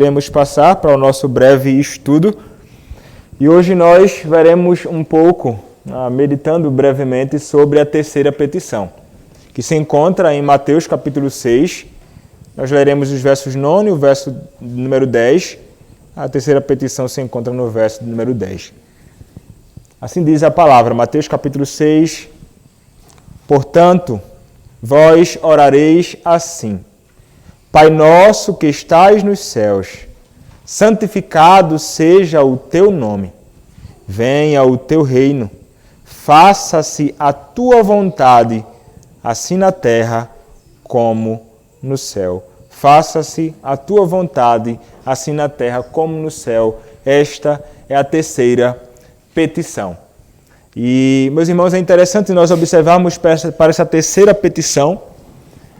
Iremos passar para o nosso breve estudo e hoje nós veremos um pouco, meditando brevemente sobre a terceira petição, que se encontra em Mateus capítulo 6. Nós leremos os versos 9 e o verso número 10. A terceira petição se encontra no verso número 10. Assim diz a palavra, Mateus capítulo 6. Portanto, vós orareis assim: Pai nosso que estais nos céus, santificado seja o teu nome. Venha o teu reino. Faça-se a tua vontade, assim na terra como no céu. Faça-se a tua vontade, assim na terra como no céu. Esta é a terceira petição. E, meus irmãos, é interessante nós observarmos para essa terceira petição.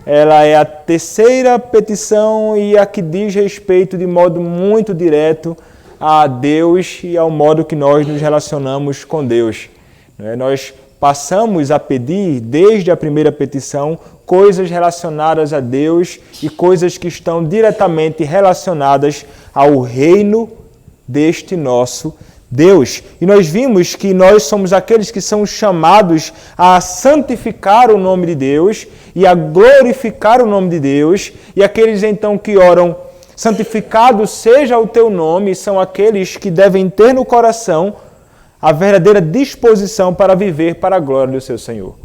Ela é a terceira petição e a que diz respeito de modo muito direto a Deus e ao modo que nós nos relacionamos com Deus. Nós passamos a pedir, desde a primeira petição, coisas relacionadas a Deus e coisas que estão diretamente relacionadas ao reino deste nosso Deus. E nós vimos que nós somos aqueles que são chamados a santificar o nome de Deus e a glorificar o nome de Deus, e aqueles então que oram, santificado seja o teu nome, são aqueles que devem ter no coração a verdadeira disposição para viver para a glória do seu Senhor.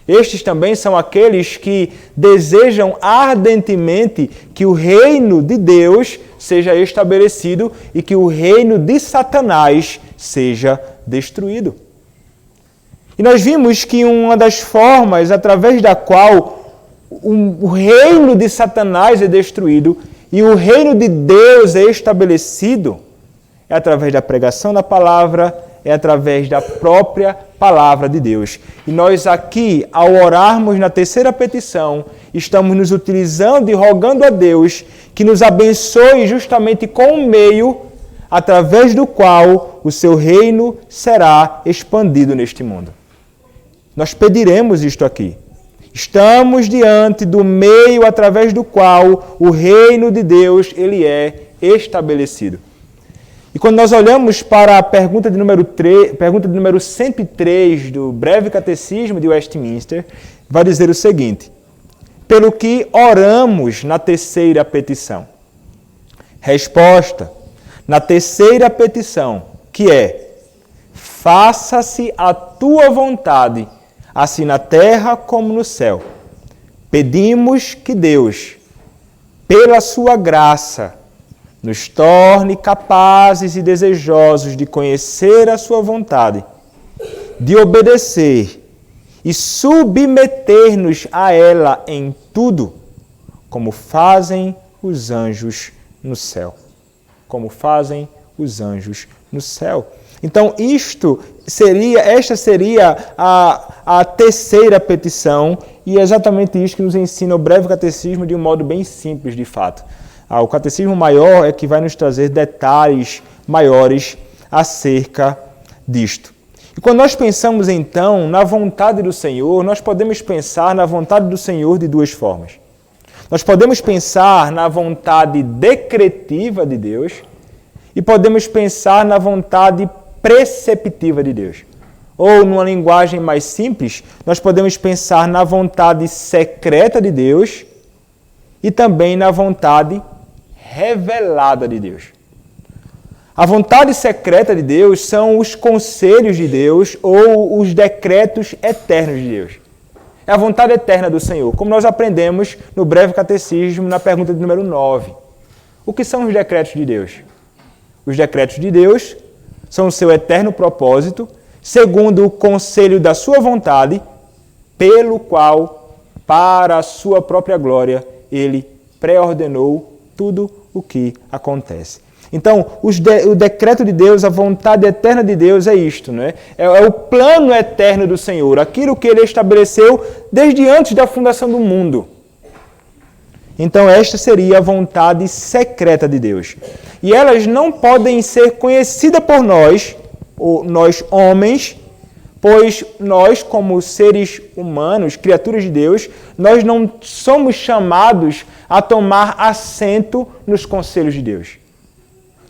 Estes também são aqueles que desejam ardentemente que o reino de Deus seja estabelecido e que o reino de Satanás seja destruído. E nós vimos que uma das formas através da qual o reino de Satanás é destruído e o reino de Deus é estabelecido é através da pregação da palavra, é através da própria palavra de Deus. E nós aqui, ao orarmos na terceira petição, estamos nos utilizando e rogando a Deus que nos abençoe justamente com um meio através do qual o seu reino será expandido neste mundo. Nós pediremos isto aqui. Estamos diante do meio através do qual o reino de Deus ele é estabelecido. E quando nós olhamos para a pergunta de número 103 do Breve Catecismo de Westminster, vai dizer o seguinte: pelo que oramos na terceira petição. Resposta: na terceira petição, que é: faça-se a tua vontade, assim na terra como no céu. Pedimos que Deus, pela sua graça, nos torne capazes e desejosos de conhecer a sua vontade, de obedecer e submeter-nos a ela em tudo, como fazem os anjos no céu. Como fazem os anjos no céu. Então, esta seria a terceira petição, e é exatamente isso que nos ensina o Breve Catecismo de um modo bem simples, de fato. O Catecismo Maior é que vai nos trazer detalhes maiores acerca disto. E quando nós pensamos, então, na vontade do Senhor, nós podemos pensar na vontade do Senhor de duas formas. Nós podemos pensar na vontade decretiva de Deus e podemos pensar na vontade preceptiva de Deus. Ou, numa linguagem mais simples, nós podemos pensar na vontade secreta de Deus e também na vontade revelada de Deus. A vontade secreta de Deus são os conselhos de Deus ou os decretos eternos de Deus. É a vontade eterna do Senhor, como nós aprendemos no Breve Catecismo, na pergunta de número 9. O que são os decretos de Deus? Os decretos de Deus são o seu eterno propósito, segundo o conselho da sua vontade, pelo qual, para a sua própria glória, ele pré-ordenou tudo o que acontece. Então, o decreto de Deus, a vontade eterna de Deus é isto, né? É o plano eterno do Senhor, aquilo que ele estabeleceu desde antes da fundação do mundo. Então, esta seria a vontade secreta de Deus. E elas não podem ser conhecidas por nós, ou nós homens, pois nós, como seres humanos, criaturas de Deus, nós não somos chamados a tomar assento nos conselhos de Deus.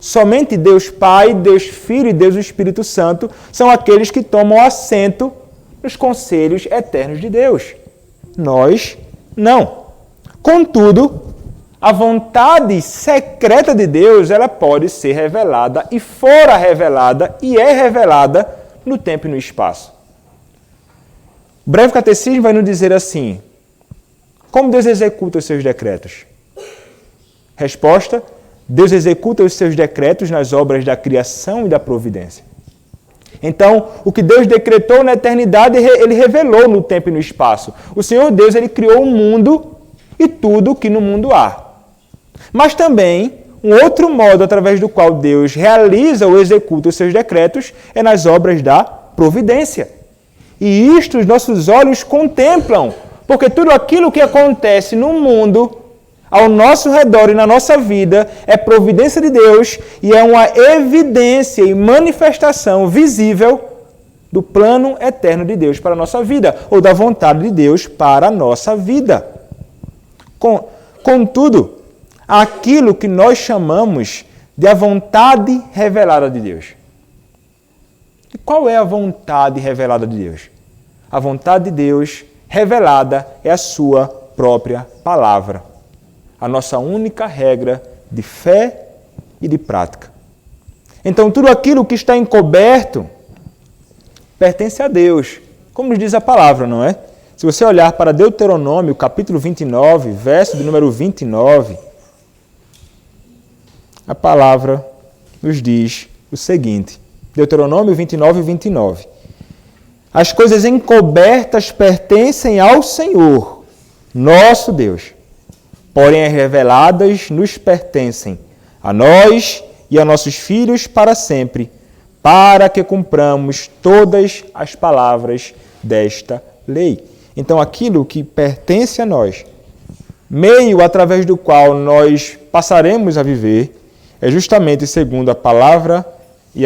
Somente Deus Pai, Deus Filho e Deus Espírito Santo são aqueles que tomam assento nos conselhos eternos de Deus. Nós, não. Contudo, a vontade secreta de Deus, ela pode ser revelada e fora revelada e é revelada no tempo e no espaço. O breve catecismo vai nos dizer assim: como Deus executa os seus decretos? Resposta: Deus executa os seus decretos nas obras da criação e da providência. Então, o que Deus decretou na eternidade, Ele revelou no tempo e no espaço. O Senhor Deus, Ele criou o mundo e tudo o que no mundo há. Mas também, um outro modo através do qual Deus realiza ou executa os seus decretos é nas obras da providência. E isto os nossos olhos contemplam, porque tudo aquilo que acontece no mundo, ao nosso redor e na nossa vida, é providência de Deus e é uma evidência e manifestação visível do plano eterno de Deus para a nossa vida, ou da vontade de Deus para a nossa vida. Contudo, aquilo que nós chamamos de a vontade revelada de Deus. E qual é a vontade revelada de Deus? A vontade de Deus revelada é a sua própria palavra. A nossa única regra de fé e de prática. Então, tudo aquilo que está encoberto pertence a Deus, como nos diz a palavra, não é? Se você olhar para Deuteronômio, capítulo 29, verso de número 29, a palavra nos diz o seguinte, Deuteronômio 29, 29. As coisas encobertas pertencem ao Senhor, nosso Deus, porém as reveladas nos pertencem, a nós e a nossos filhos para sempre, para que cumpramos todas as palavras desta lei. Então, aquilo que pertence a nós, meio através do qual nós passaremos a viver, é justamente segundo a palavra e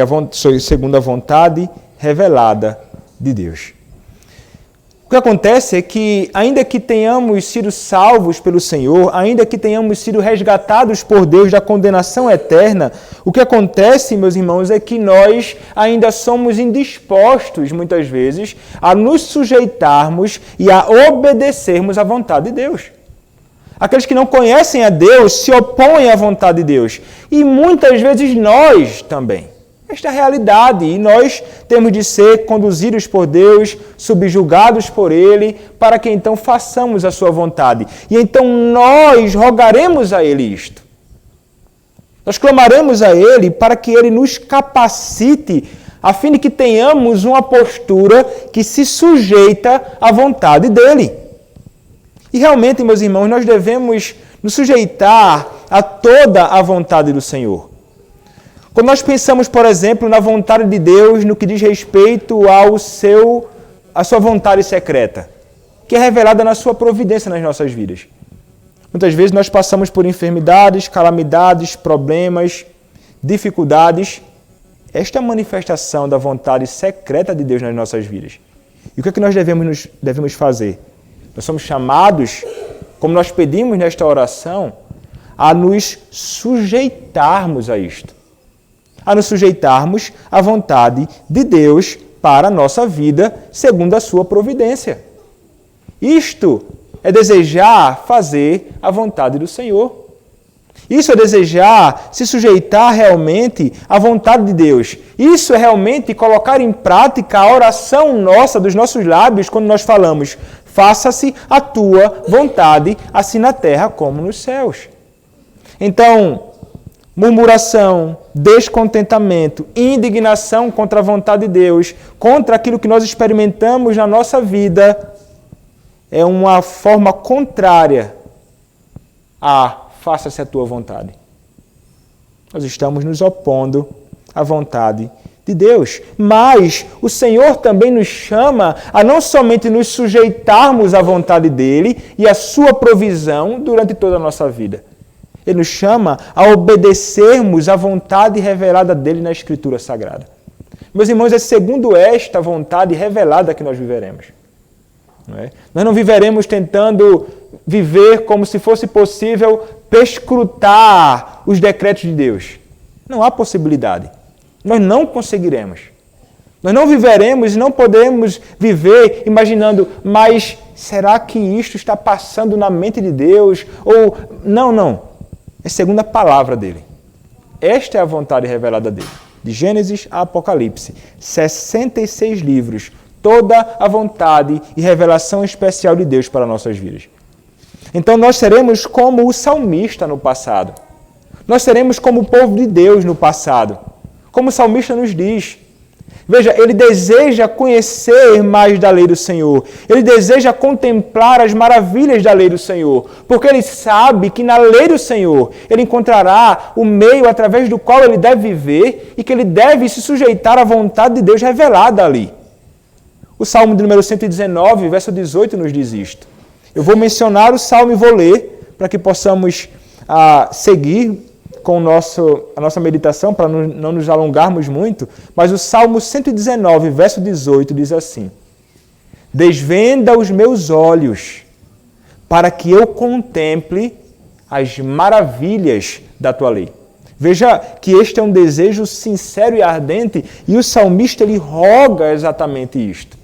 segundo a vontade revelada de Deus. O que acontece é que, ainda que tenhamos sido salvos pelo Senhor, ainda que tenhamos sido resgatados por Deus da condenação eterna, o que acontece, meus irmãos, é que nós ainda somos indispostos, muitas vezes, a nos sujeitarmos e a obedecermos à vontade de Deus. Aqueles que não conhecem a Deus se opõem à vontade de Deus. E muitas vezes nós também. Esta é a realidade, e nós temos de ser conduzidos por Deus, subjugados por Ele, para que então façamos a sua vontade. E então nós rogaremos a Ele isto. Nós clamaremos a Ele para que Ele nos capacite, a fim de que tenhamos uma postura que se sujeita à vontade dEle. E realmente, meus irmãos, nós devemos nos sujeitar a toda a vontade do Senhor. Quando nós pensamos, por exemplo, na vontade de Deus no que diz respeito à sua vontade secreta, que é revelada na sua providência nas nossas vidas. Muitas vezes nós passamos por enfermidades, calamidades, problemas, dificuldades. Esta é a manifestação da vontade secreta de Deus nas nossas vidas. E o que é que nós devemos fazer? Nós somos chamados, como nós pedimos nesta oração, a nos sujeitarmos a isto. A nos sujeitarmos à vontade de Deus para a nossa vida, segundo a sua providência. Isto é desejar fazer a vontade do Senhor. Isso é desejar se sujeitar realmente à vontade de Deus. Isso é realmente colocar em prática a oração nossa, dos nossos lábios, quando nós falamos: faça-se a tua vontade, assim na terra como nos céus. Então, murmuração, descontentamento, indignação contra a vontade de Deus, contra aquilo que nós experimentamos na nossa vida, é uma forma contrária a faça-se a tua vontade. Nós estamos nos opondo à vontade de Deus. Mas o Senhor também nos chama a não somente nos sujeitarmos à vontade dEle e à sua provisão durante toda a nossa vida. Ele nos chama a obedecermos à vontade revelada dEle na Escritura Sagrada. Meus irmãos, é segundo esta vontade revelada que nós viveremos. Não é? Nós não viveremos tentando viver como se fosse possível perscrutar os decretos de Deus. Não há possibilidade. Nós não conseguiremos. Nós não viveremos e não podemos viver imaginando, mas será que isto está passando na mente de Deus? Ou não. É segundo a palavra dele. Esta é a vontade revelada dele. De Gênesis a Apocalipse. 66 livros. Toda a vontade e revelação especial de Deus para nossas vidas. Então nós seremos como o salmista no passado. Nós seremos como o povo de Deus no passado. Como o salmista nos diz. Veja, ele deseja conhecer mais da lei do Senhor. Ele deseja contemplar as maravilhas da lei do Senhor. Porque ele sabe que na lei do Senhor ele encontrará o meio através do qual ele deve viver e que ele deve se sujeitar à vontade de Deus revelada ali. O Salmo de número 119, verso 18, nos diz isto. Eu vou mencionar o Salmo e vou ler para que possamos seguir com a nossa meditação, para não nos alongarmos muito, mas o Salmo 119, verso 18, diz assim: Desvenda os meus olhos, para que eu contemple as maravilhas da tua lei. Veja que este é um desejo sincero e ardente, e o salmista ele roga exatamente isto.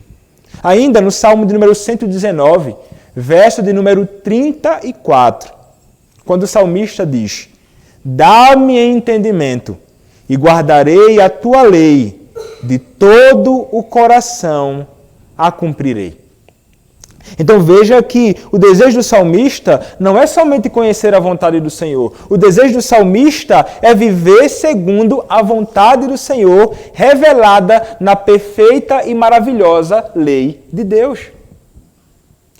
Ainda no Salmo de número 119, verso de número 34, quando o salmista diz: Dá-me entendimento e guardarei a tua lei, de todo o coração a cumprirei. Então veja que o desejo do salmista não é somente conhecer a vontade do Senhor. O desejo do salmista é viver segundo a vontade do Senhor, revelada na perfeita e maravilhosa lei de Deus.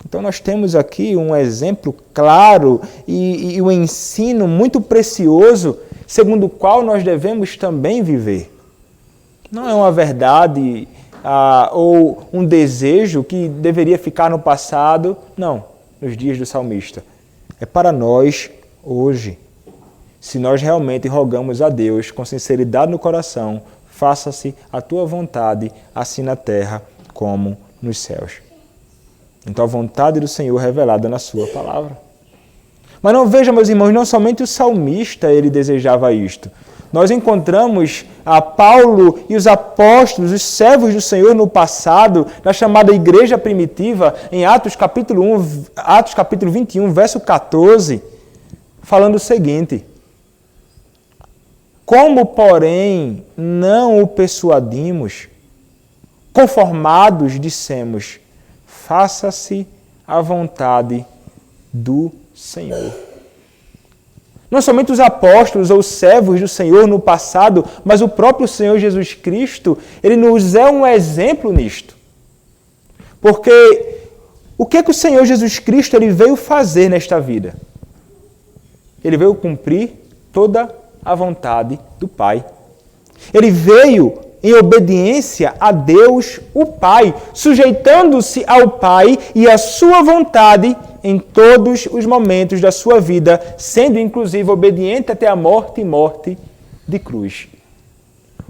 Então nós temos aqui um exemplo claro e um ensino muito precioso, segundo o qual nós devemos também viver. Não é uma verdade ou um desejo que deveria ficar no passado, não, nos dias do salmista. É para nós hoje. Se nós realmente rogamos a Deus com sinceridade no coração, faça-se a tua vontade, assim na terra como nos céus. Então a vontade do Senhor revelada na sua palavra. Mas não veja, meus irmãos, não somente o salmista ele desejava isto. Nós encontramos a Paulo e os apóstolos, os servos do Senhor no passado, na chamada igreja primitiva, em Atos capítulo 21, verso 14, falando o seguinte: Como, porém, não o persuadimos, conformados, dissemos, faça-se a vontade do Senhor. Não somente os apóstolos ou os servos do Senhor no passado, mas o próprio Senhor Jesus Cristo, ele nos é um exemplo nisto. Porque o que é que o Senhor Jesus Cristo ele veio fazer nesta vida? Ele veio cumprir toda a vontade do Pai. Ele veio em obediência a Deus, o Pai, sujeitando-se ao Pai e à sua vontade em todos os momentos da sua vida, sendo inclusive obediente até a morte e morte de cruz.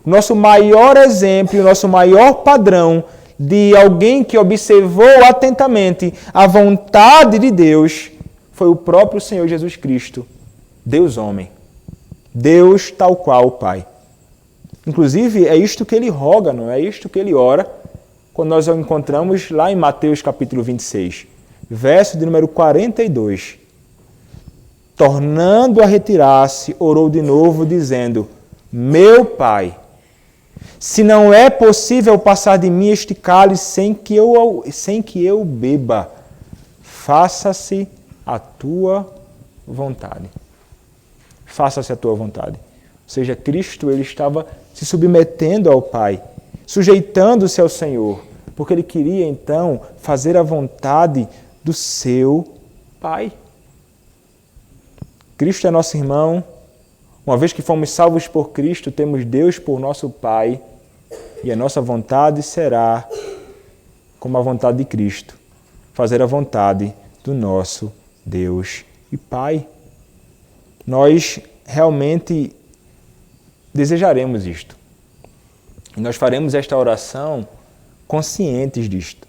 O nosso maior exemplo, o nosso maior padrão de alguém que observou atentamente a vontade de Deus foi o próprio Senhor Jesus Cristo, Deus homem, Deus tal qual o Pai. Inclusive, é isto que ele roga, não é isto que ele ora, quando nós o encontramos lá em Mateus capítulo 26, verso de número 42. Tornando a retirar-se, orou de novo, dizendo: Meu Pai, se não é possível passar de mim este cálice sem que eu beba, faça-se a tua vontade. Faça-se a tua vontade. Ou seja, Cristo ele estava se submetendo ao Pai, sujeitando-se ao Senhor, porque ele queria então fazer a vontade do seu Pai. Cristo é nosso irmão. Uma vez que fomos salvos por Cristo, temos Deus por nosso Pai, e a nossa vontade será como a vontade de Cristo, fazer a vontade do nosso Deus e Pai. Nós realmente desejaremos isto. Nós faremos esta oração conscientes disto.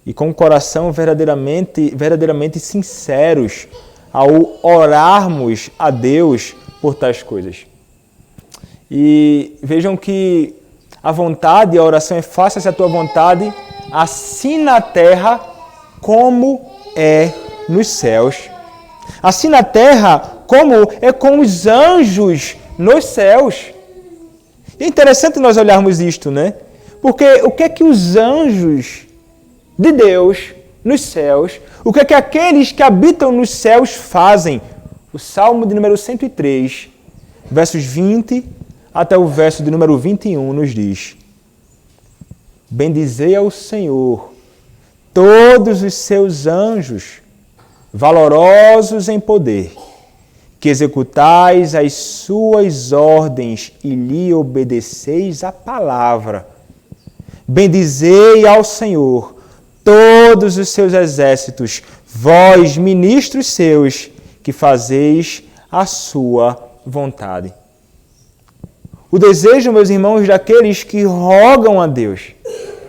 E com o coração verdadeiramente sinceros ao orarmos a Deus por tais coisas. E vejam que a vontade, a oração é faça-se a tua vontade, assim na terra como é nos céus. Assim na terra como é com os anjos nos céus. E é interessante nós olharmos isto, né? Porque o que é que os anjos de Deus nos céus, o que é que aqueles que habitam nos céus fazem? O Salmo de número 103, versos 20 até o verso de número 21 nos diz: Bendizei ao Senhor todos os seus anjos, valorosos em poder, que executais as suas ordens e lhe obedeceis a palavra. Bendizei ao Senhor todos os seus exércitos, vós, ministros seus, que fazeis a sua vontade. O desejo, meus irmãos, daqueles que rogam a Deus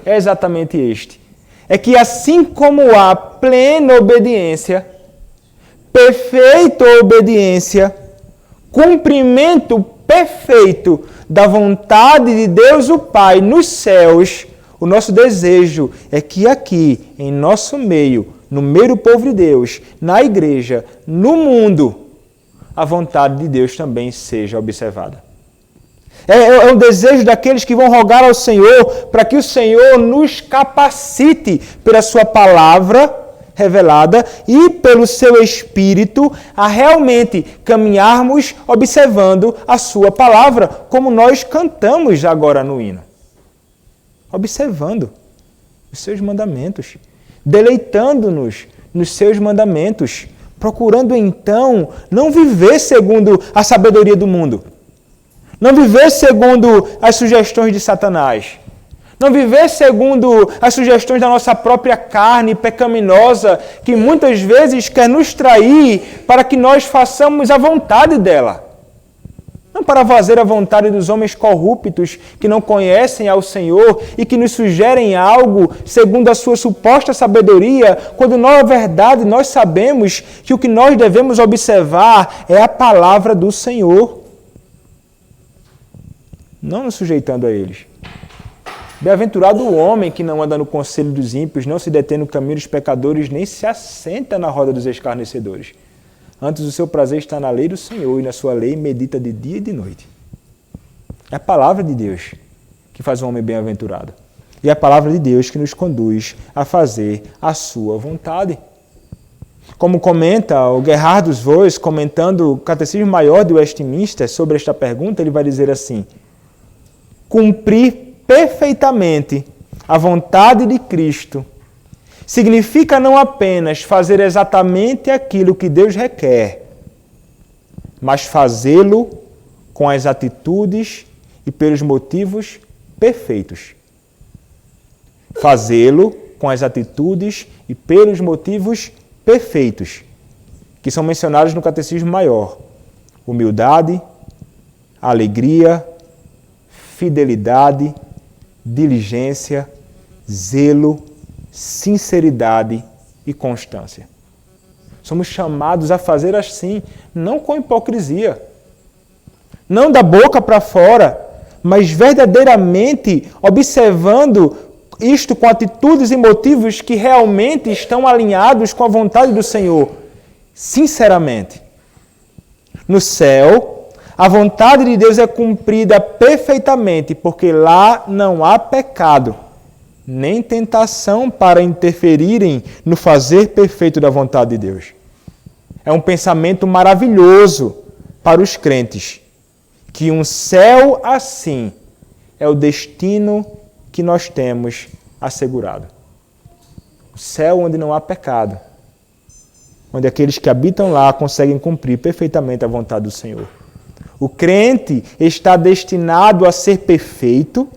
é exatamente este. É que assim como há plena obediência, perfeita obediência, cumprimento perfeito da vontade de Deus o Pai nos céus, o nosso desejo é que aqui, em nosso meio, no meio do povo de Deus, na igreja, no mundo, a vontade de Deus também seja observada. É um desejo daqueles que vão rogar ao Senhor para que o Senhor nos capacite pela sua palavra revelada e pelo seu Espírito a realmente caminharmos observando a sua palavra, como nós cantamos agora no hino. Observando os seus mandamentos, deleitando-nos nos seus mandamentos, procurando então não viver segundo a sabedoria do mundo, não viver segundo as sugestões de Satanás, não viver segundo as sugestões da nossa própria carne pecaminosa, que muitas vezes quer nos trair para que nós façamos a vontade dela. Não para fazer a vontade dos homens corruptos que não conhecem ao Senhor e que nos sugerem algo segundo a sua suposta sabedoria, quando na verdade nós sabemos que o que nós devemos observar é a palavra do Senhor. Não nos sujeitando a eles. Bem-aventurado o homem que não anda no conselho dos ímpios, não se detém no caminho dos pecadores, nem se assenta na roda dos escarnecedores. Antes o seu prazer está na lei do Senhor, e na sua lei medita de dia e de noite. É a palavra de Deus que faz um homem bem-aventurado. E é a palavra de Deus que nos conduz a fazer a sua vontade. Como comenta o Gerhard Voss, comentando o Catecismo Maior de Westminster sobre esta pergunta, ele vai dizer assim: cumprir perfeitamente a vontade de Cristo significa não apenas fazer exatamente aquilo que Deus requer, mas fazê-lo com as atitudes e pelos motivos perfeitos. Fazê-lo com as atitudes e pelos motivos perfeitos, que são mencionados no Catecismo Maior: humildade, alegria, fidelidade, diligência, zelo, sinceridade e constância. Somos chamados a fazer assim, não com hipocrisia, não da boca para fora, mas verdadeiramente observando isto com atitudes e motivos que realmente estão alinhados com a vontade do Senhor, sinceramente. No céu, a vontade de Deus é cumprida perfeitamente, porque lá não há pecado, nem tentação para interferirem no fazer perfeito da vontade de Deus. É um pensamento maravilhoso para os crentes, que um céu assim é o destino que nós temos assegurado. O céu onde não há pecado, onde aqueles que habitam lá conseguem cumprir perfeitamente a vontade do Senhor. O crente está destinado a ser perfeito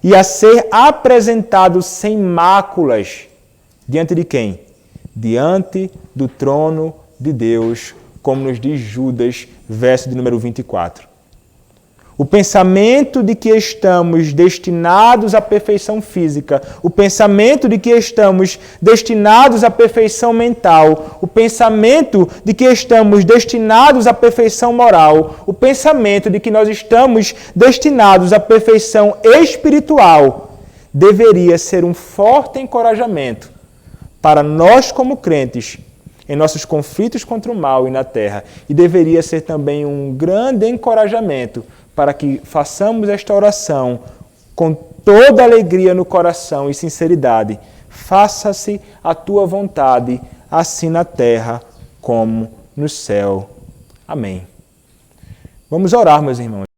e a ser apresentado sem máculas. Diante de quem? Diante do trono de Deus, como nos diz Judas, verso de número 24. O pensamento de que estamos destinados à perfeição física, o pensamento de que estamos destinados à perfeição mental, o pensamento de que estamos destinados à perfeição moral, o pensamento de que nós estamos destinados à perfeição espiritual, deveria ser um forte encorajamento para nós como crentes, em nossos conflitos contra o mal e na terra, e deveria ser também um grande encorajamento para que façamos esta oração com toda alegria no coração e sinceridade. Faça-se a tua vontade, assim na terra como no céu. Amém. Vamos orar, meus irmãos.